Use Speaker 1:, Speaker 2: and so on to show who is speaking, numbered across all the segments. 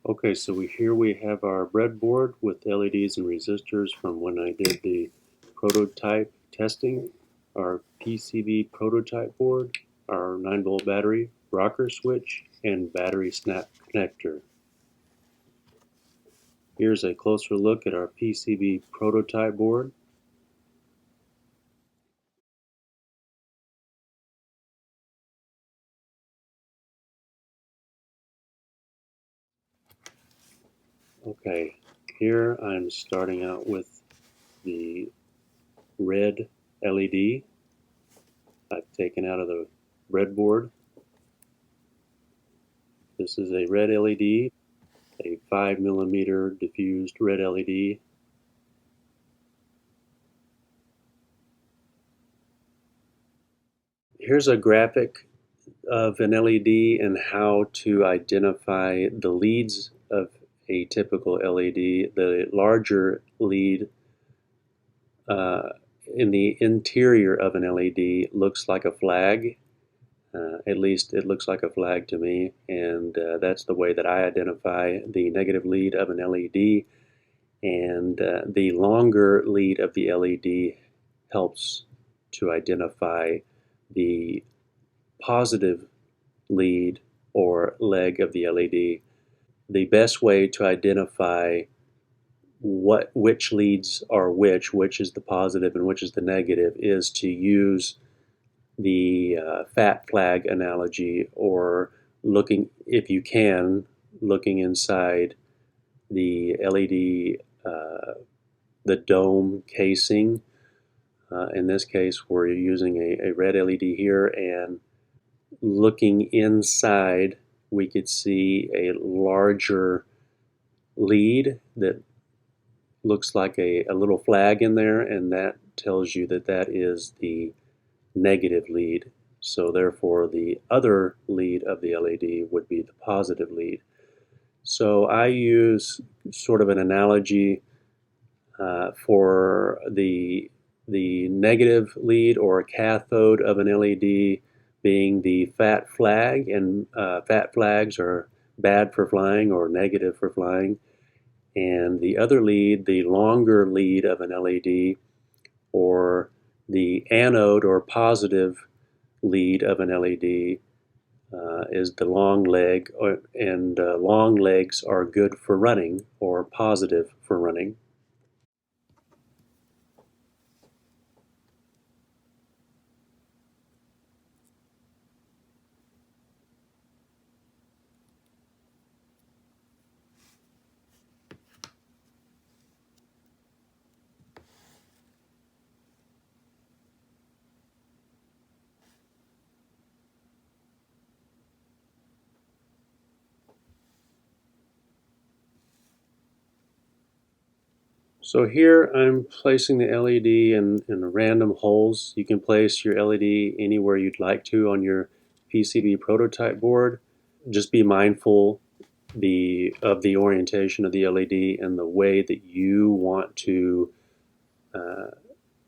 Speaker 1: Okay, so here we have our breadboard with LEDs and resistors from when I did the prototype testing, our PCB prototype board, our 9-volt battery, rocker switch, and battery snap connector. Here's a closer look at our PCB prototype board. Okay, here I'm starting out with the red LED I've taken out of the breadboard. This is a red LED, a 5mm diffused red LED. Here's a graphic of an LED and how to identify the leads of a typical LED. The larger lead in the interior of an LED looks like a flag. At least it looks like a flag to me, and that's the way that I identify the negative lead of an LED. And the longer lead of the LED helps to identify the positive lead or leg of the LED. The best way to identify which leads are which is the positive and which is the negative, is to use the fat flag analogy, or looking, if you can, looking inside the LED, the dome casing. In this case, we're using a red LED here, and looking inside, we could see a larger lead that looks like a little flag in there, and that tells you that that is the negative lead. So therefore, the other lead of the LED would be the positive lead. So I use sort of an analogy for the negative lead or cathode of an LED being the fat flag, and fat flags are bad for flying or negative for flying. And the other lead, the longer lead of an LED, or the anode or positive lead of an LED, is the long leg, and long legs are good for running or positive for running. So here I'm placing the LED in random holes. You can place your LED anywhere you'd like to on your PCB prototype board. Just be mindful of the orientation of the LED and the way that you want to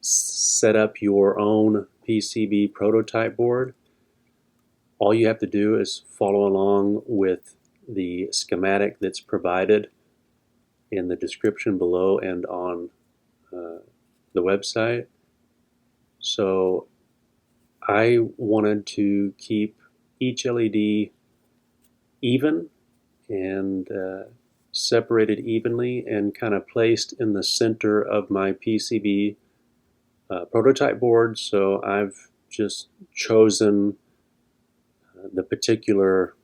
Speaker 1: set up your own PCB prototype board. All you have to do is follow along with the schematic that's provided in the description below and on the website. So I wanted to keep each LED even and separated evenly and kind of placed in the center of my PCB prototype board. So I've just chosen the particular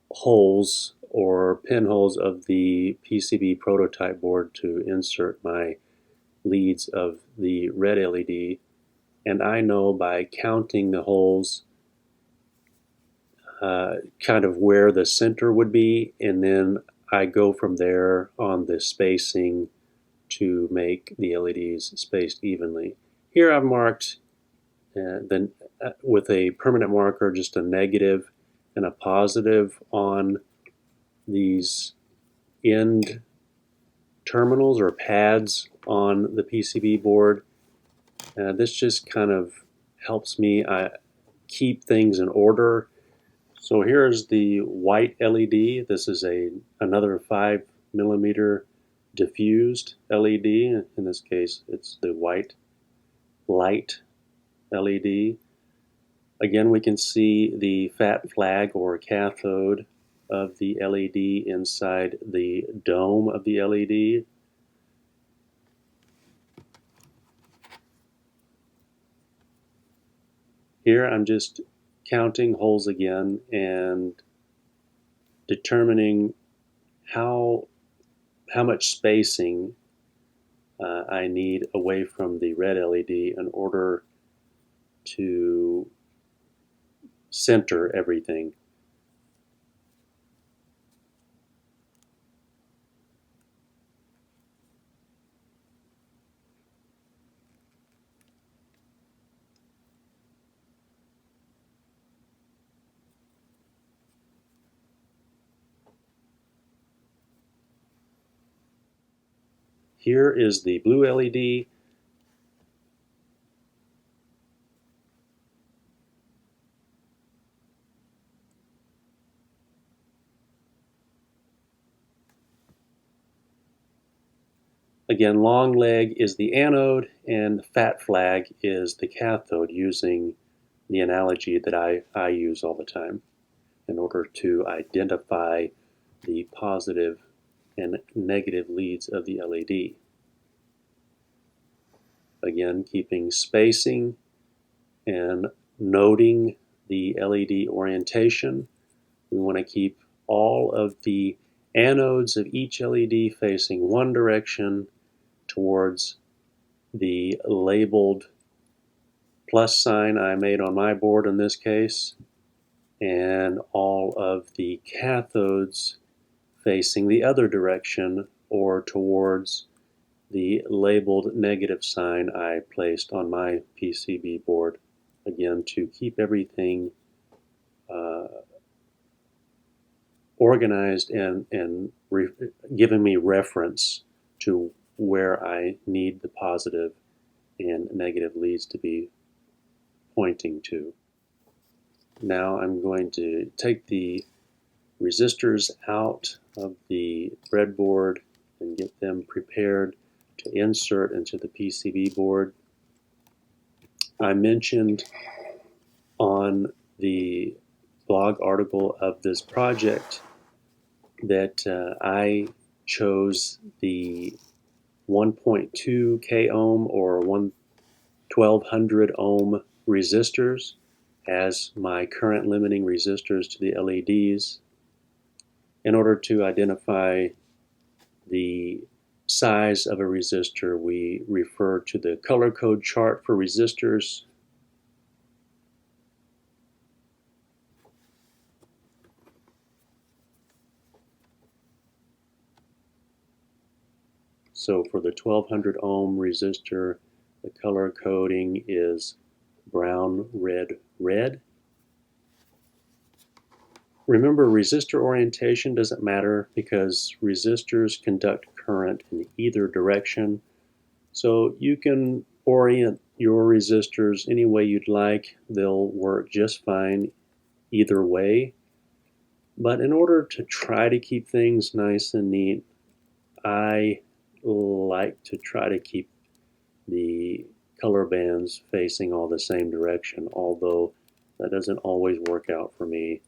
Speaker 1: holes or pinholes of the PCB prototype board to insert my leads of the red LED. And I know by counting the holes kind of where the center would be, and then I go from there on the spacing to make the LEDs spaced evenly. Here I've marked with a permanent marker just a negative and a positive on these end terminals or pads on the PCB board. This just kind of helps me keep things in order. So here's the white LED. This is another 5mm diffused LED. In this case, it's the white light LED. Again, we can see the fat flag or cathode of the LED inside the dome of the LED. Here I'm just counting holes again and determining how much spacing I need away from the red LED in order to center everything. Here is the blue LED. Again, long leg is the anode and fat flag is the cathode, using the analogy that I use all the time in order to identify the positive and negative leads of the LED. Again, keeping spacing and noting the LED orientation. We want to keep all of the anodes of each LED facing one direction towards the labeled plus sign I made on my board in this case, and all of the cathodes facing the other direction or towards the labeled negative sign I placed on my PCB board, again to keep everything organized and giving me reference to where I need the positive and negative leads to be pointing to. Now I'm going to take the resistors out of the breadboard and get them prepared to insert into the PCB board. I mentioned on the blog article of this project that I chose the 1.2 k ohm or 1200 ohm resistors as my current limiting resistors to the LEDs. In order to identify the size of a resistor, we refer to the color code chart for resistors. So for the 1200 ohm resistor, the color coding is brown, red, red. Remember, resistor orientation doesn't matter because resistors conduct current in either direction. So you can orient your resistors any way you'd like. They'll work just fine either way. But in order to try to keep things nice and neat, I like to try to keep the color bands facing all the same direction, although that doesn't always work out for me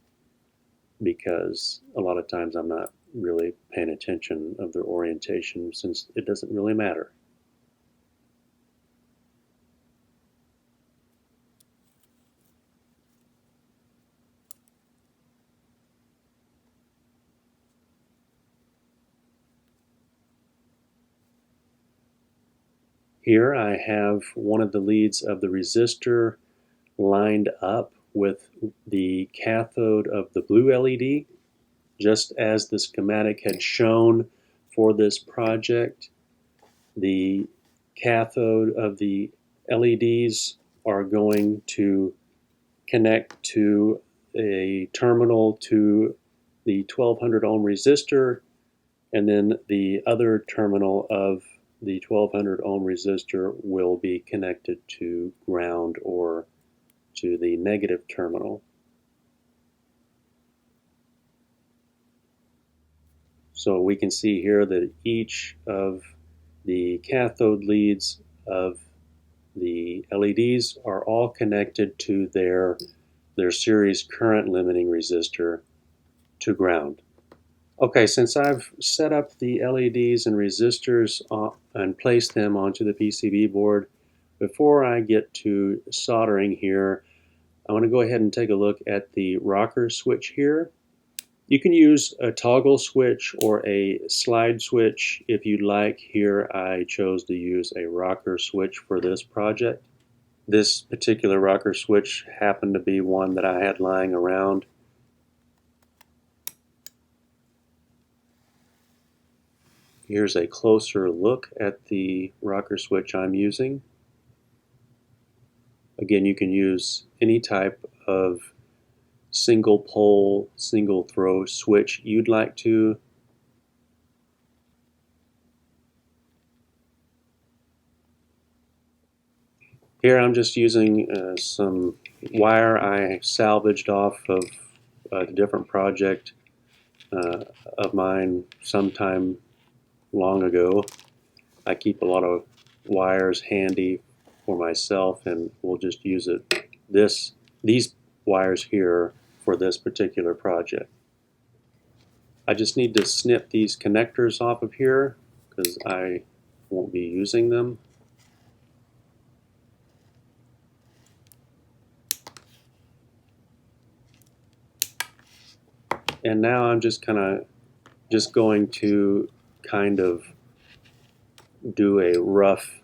Speaker 1: because a lot of times I'm not really paying attention of their orientation since it doesn't really matter. Here I have one of the leads of the resistor lined up with the cathode of the blue LED, just as the schematic had shown for this project. The cathode of the LEDs are going to connect to a terminal to the 1200 ohm resistor, and then the other terminal of the 1200 ohm resistor will be connected to ground or to the negative terminal. So we can see here that each of the cathode leads of the LEDs are all connected to their series current limiting resistor to ground. Okay, since I've set up the LEDs and resistors and placed them onto the PCB board, before I get to soldering here, I want to go ahead and take a look at the rocker switch here. You can use a toggle switch or a slide switch if you'd like. Here I chose to use a rocker switch for this project. This particular rocker switch happened to be one that I had lying around. Here's a closer look at the rocker switch I'm using. Again, you can use any type of single pole, single throw switch you'd like to. Here I'm just using some wire I salvaged off of a different project of mine sometime long ago. I keep a lot of wires handy for myself, and we'll just use these wires here for this particular project. I just need to snip these connectors off of here because I won't be using them. And now I'm just going to kind of do a rough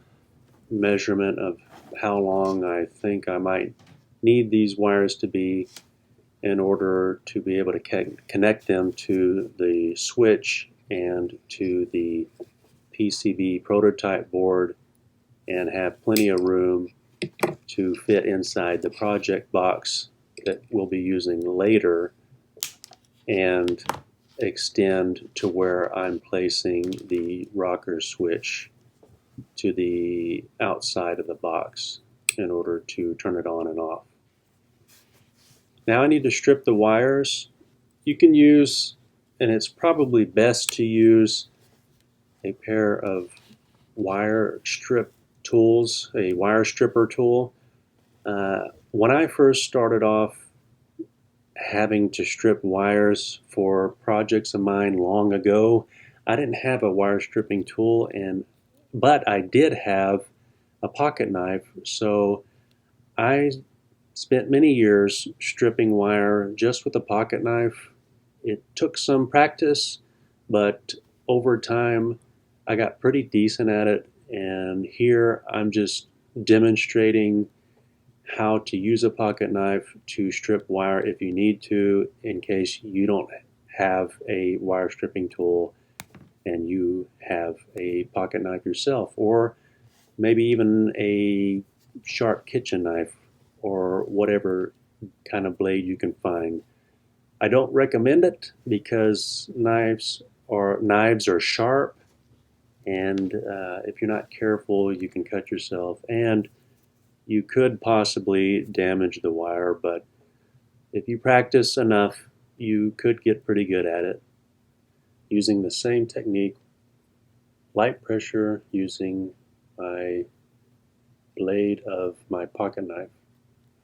Speaker 1: measurement of how long I think I might need these wires to be in order to be able to connect them to the switch and to the PCB prototype board and have plenty of room to fit inside the project box that we'll be using later and extend to where I'm placing the rocker switch to the outside of the box in order to turn it on and off. Now I need to strip the wires. You can use, and it's probably best to use, a pair of wire strip tools, a wire stripper tool. When I first started off having to strip wires for projects of mine long ago, I didn't have a wire stripping tool, but I did have a pocket knife, so I spent many years stripping wire just with a pocket knife. It took some practice, but over time I got pretty decent at it, and here I'm just demonstrating how to use a pocket knife to strip wire if you need to, in case you don't have a wire stripping tool and you have a pocket knife yourself, or maybe even a sharp kitchen knife or whatever kind of blade you can find. I don't recommend it because knives are sharp, and if you're not careful you can cut yourself, and you could possibly damage the wire, but if you practice enough, you could get pretty good at it. Using the same technique, light pressure using my blade of my pocket knife.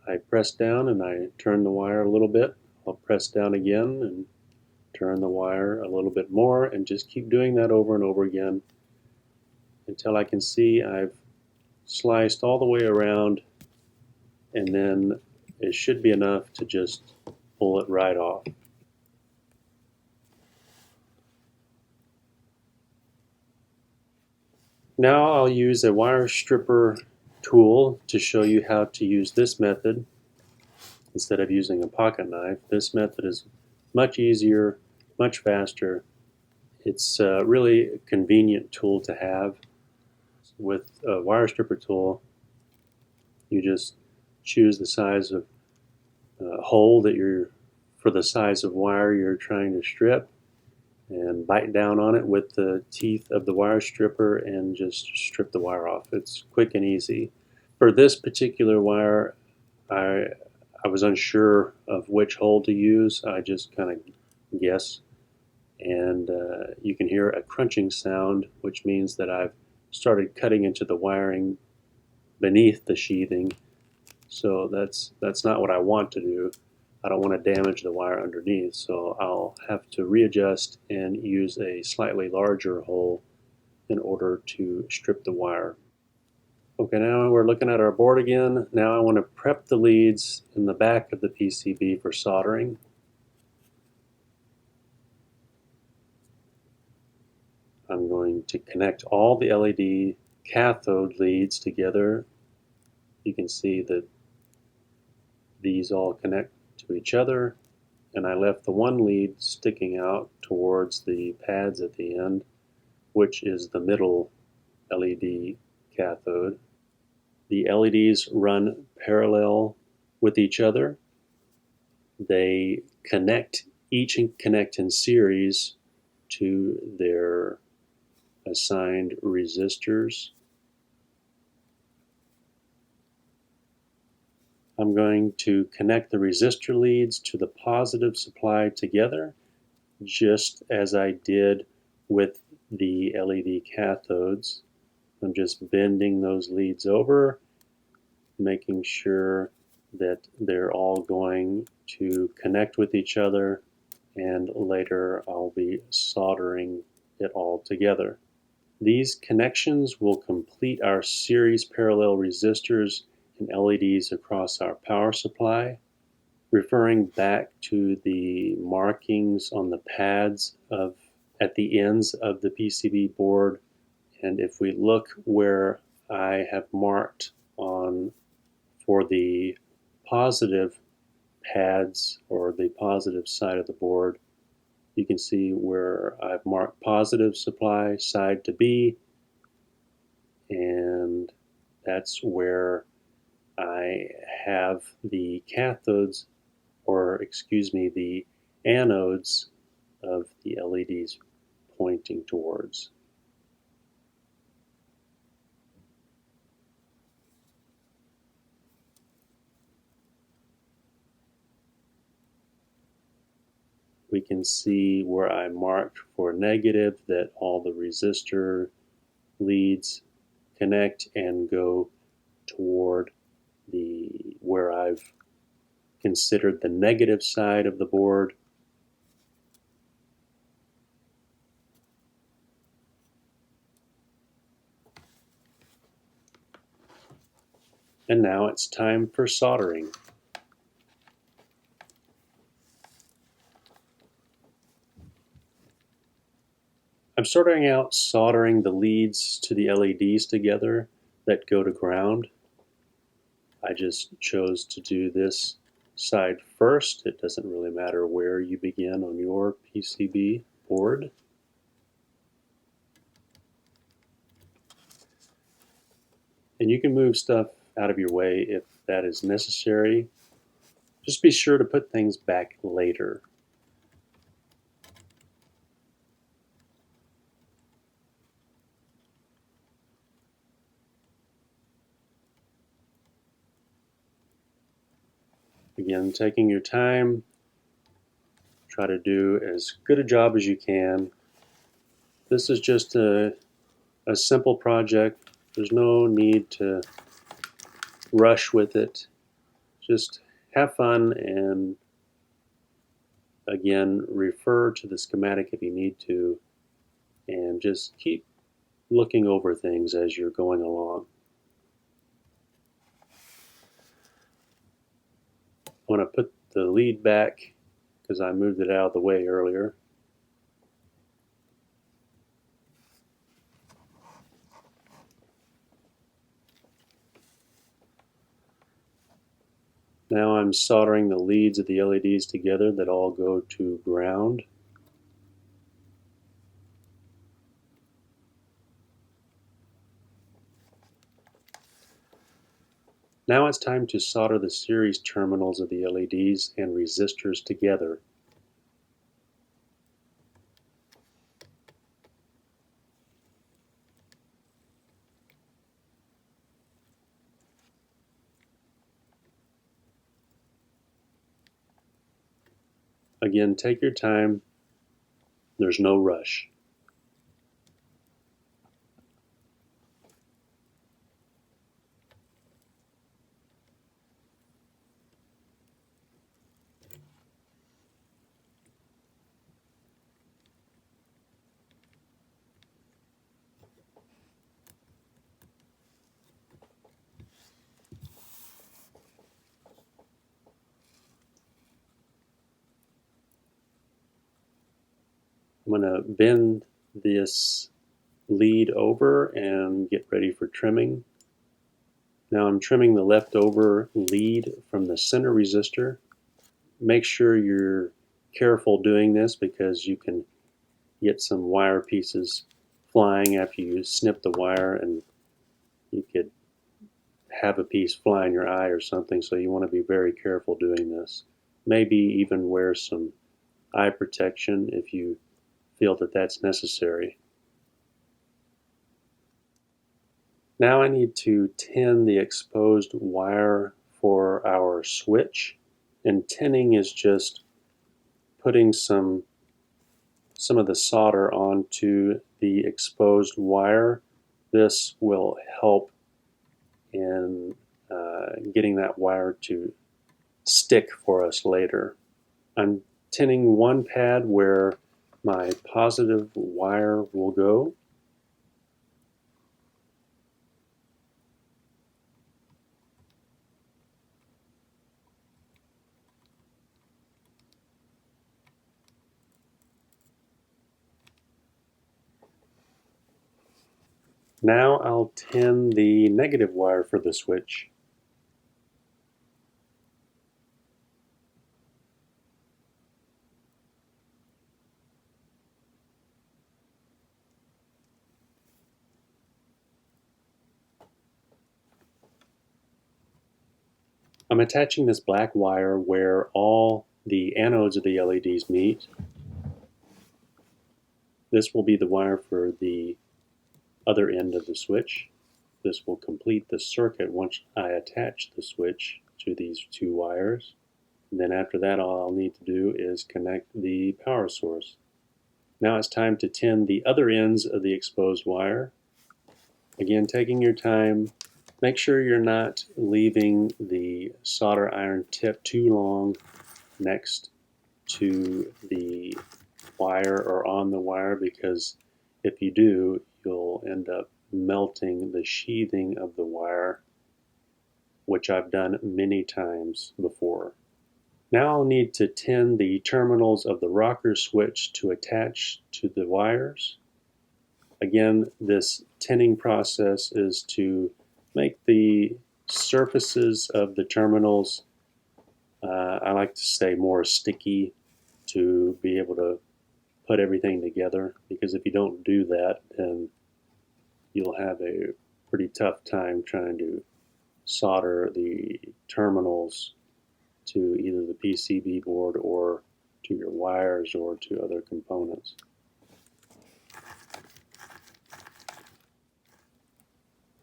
Speaker 1: I press down and I turn the wire a little bit. I'll press down again and turn the wire a little bit more, and just keep doing that over and over again until I can see I've sliced all the way around, and then it should be enough to just pull it right off. Now I'll use a wire stripper tool to show you how to use this method instead of using a pocket knife. This method is much easier, much faster. It's really a convenient tool to have. With a wire stripper tool, you just choose the size of hole that for the size of wire you're trying to strip, and bite down on it with the teeth of the wire stripper and just strip the wire off. It's quick and easy. For this particular wire, I was unsure of which hole to use. I just kind of guess, and you can hear a crunching sound, which means that I've started cutting into the wiring beneath the sheathing. So that's not what I want to do. I don't want to damage the wire underneath, so I'll have to readjust and use a slightly larger hole in order to strip the wire. Okay, now we're looking at our board again. Now I want to prep the leads in the back of the PCB for soldering. I'm going to connect all the LED cathode leads together. You can see that these all connect to each other, and I left the one lead sticking out towards the pads at the end, which is the middle LED cathode. The LEDs run parallel with each other. They each connect in series to their assigned resistors. I'm going to connect the resistor leads to the positive supply together, just as I did with the LED cathodes. I'm just bending those leads over, making sure that they're all going to connect with each other, and later I'll be soldering it all together. These connections will complete our series parallel resistors and LEDs across our power supply. Referring back to the markings on the pads at the ends of the PCB board, and if we look where I have marked on for the positive pads or the positive side of the board, you can see where I've marked positive supply side to be, and that's where I have the cathodes, or excuse me, the anodes of the LEDs pointing towards. We can see where I marked for negative that all the resistor leads connect and go toward where I've considered the negative side of the board. And now it's time for soldering. I'm starting out soldering the leads to the LEDs together that go to ground. I just chose to do this side first. It doesn't really matter where you begin on your PCB board. And you can move stuff out of your way if that is necessary. Just be sure to put things back later. Again, taking your time, try to do as good a job as you can. This is just a simple project. There's no need to rush with it. Just have fun, and again, refer to the schematic if you need to, and just keep looking over things as you're going along. I want to put the lead back because I moved it out of the way earlier. Now I'm soldering the leads of the LEDs together that all go to ground. Now it's time to solder the series terminals of the LEDs and resistors together. Again, take your time. There's no rush. I'm going to bend this lead over and get ready for trimming. Now I'm trimming the leftover lead from the center resistor. Make sure you're careful doing this because you can get some wire pieces flying after you snip the wire, and you could have a piece fly in your eye or something, so you want to be very careful doing this. Maybe even wear some eye protection if you feel that that's necessary. Now I need to tin the exposed wire for our switch, and tinning is just putting some of the solder onto the exposed wire. This will help in getting that wire to stick for us later. I'm tinning one pad where my positive wire will go. Now I'll tin the negative wire for the switch. I'm attaching this black wire where all the anodes of the LEDs meet. This will be the wire for the other end of the switch. This will complete the circuit once I attach the switch to these two wires. And then after that, all I'll need to do is connect the power source. Now it's time to tin the other ends of the exposed wire. Again, taking your time. Make sure you're not leaving the solder iron tip too long next to the wire or on the wire, because if you do, you'll end up melting the sheathing of the wire, which I've done many times before. Now I'll need to tin the terminals of the rocker switch to attach to the wires. Again, this tinning process is to make the surfaces of the terminals, I like to say, more sticky, to be able to put everything together, because if you don't do that, then you'll have a pretty tough time trying to solder the terminals to either the PCB board or to your wires or to other components.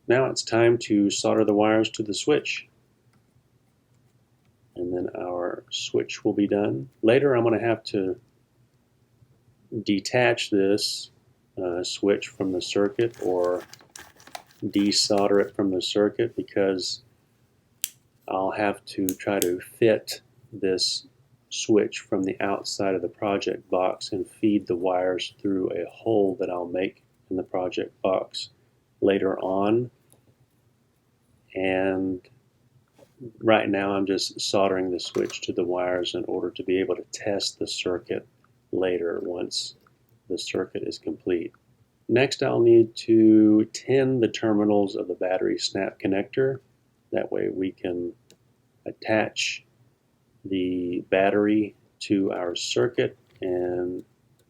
Speaker 1: Now it's time to solder the wires to the switch, and then our switch will be done. Later I'm going to have to detach this switch from the circuit or desolder it from the circuit, because I'll have to try to fit this switch from the outside of the project box and feed the wires through a hole that I'll make in the project box later on. And right now I'm just soldering the switch to the wires in order to be able to test the circuit later once the circuit is complete. Next, I'll need to tin the terminals of the battery snap connector. That way we can attach the battery to our circuit and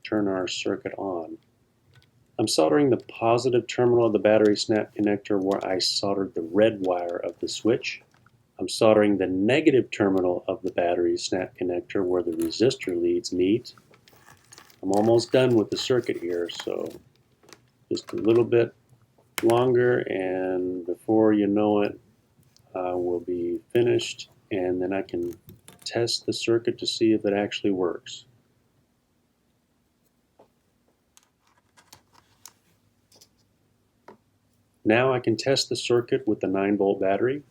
Speaker 1: turn our circuit on. I'm soldering the positive terminal of the battery snap connector where I soldered the red wire of the switch. I'm soldering the negative terminal of the battery snap connector where the resistor leads meet. I'm almost done with the circuit here, so just a little bit longer, and before you know it, we'll be finished, and then I can test the circuit to see if it actually works. Now I can test the circuit with the 9-volt battery.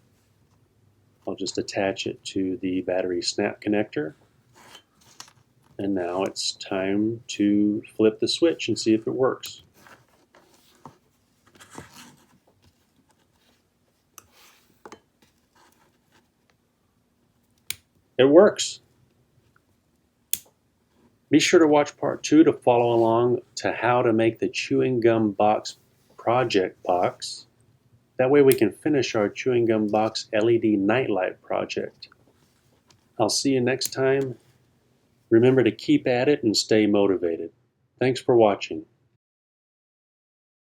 Speaker 1: I'll just attach it to the battery snap connector. And now it's time to flip the switch and see if it works. It works. Be sure to watch part 2 to follow along to how to make the chewing gum box project box. That way we can finish our chewing gum box LED nightlight project. I'll see you next time. Remember to keep at it and stay motivated. Thanks for watching.